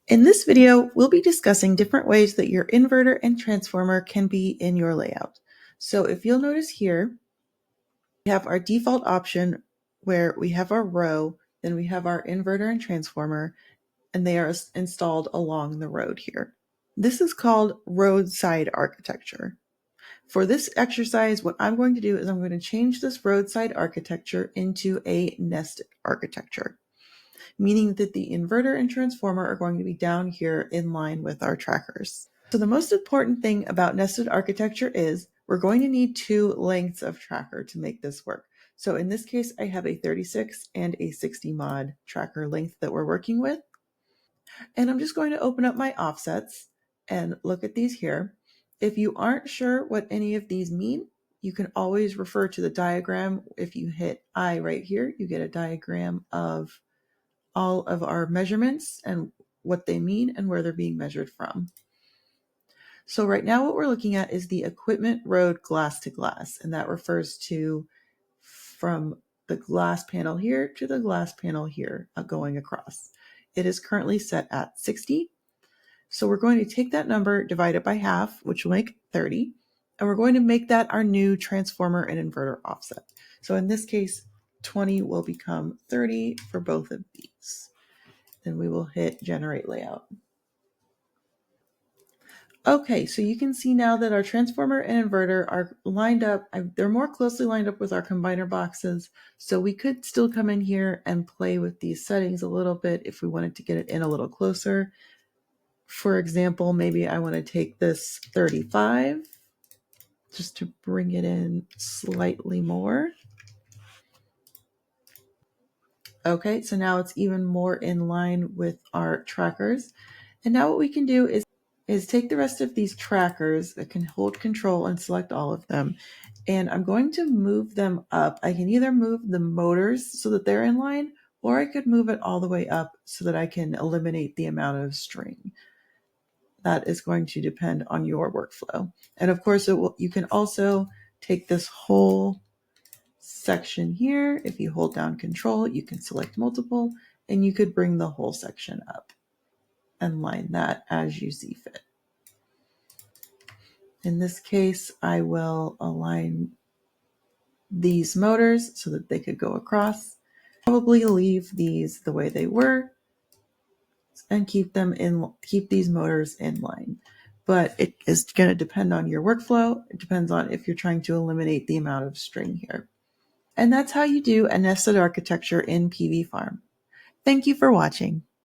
In this video, we'll be discussing different ways that your inverter and transformer can be in your layout. So if you'll notice here, we have our default option where we have our row, then we have our inverter and transformer, and they are installed along the road here. This is called roadside architecture. For this exercise, what I'm going to do is I'm going to change this roadside architecture into a nested architecture, meaning that the inverter and transformer are going to be down here in line with our trackers. So the most important thing about nested architecture is we're going to need two lengths of tracker to make this work. So in this case, I have a 36 and a 60 mod tracker length that we're working with. And I'm just going to open up my offsets and look at these here. If you aren't sure what any of these mean, you can always refer to the diagram. If you hit I right here, you get a diagram of all of our measurements and what they mean and where they're being measured from. So right now what we're looking at is the equipment road glass to glass, and that refers to from the glass panel here to the glass panel here going across. It is currently set at 60. So we're going to take that number, divide it by half, which will make 30, and we're going to make that our new transformer and inverter offset. So in this case, 20 will become 30 for both of these. Then we will hit generate layout. Okay, so you can see now that our transformer and inverter are lined up. They're more closely lined up with our combiner boxes. So we could still come in here and play with these settings a little bit if we wanted to get it in a little closer. For example, maybe I want to take this 35 just to bring it in slightly more. Okay, so now it's even more in line with our trackers. And now what we can do is take the rest of these trackers that can hold control and select all of them. And I'm going to move them up. I can either move the motors so that they're in line, or I could move it all the way up so that I can eliminate the amount of string. That is going to depend on your workflow. And of course, you can also take this whole section here. If you hold down control, you can select multiple, and you could bring the whole section up and line that as you see fit. In this case, I will align these motors so that they could go across. Probably leave these the way they were and keep these motors in line. But it is going to depend on your workflow. It depends on if you're trying to eliminate the amount of string here. And that's how you do a nested architecture in PVFARM. Thank you for watching.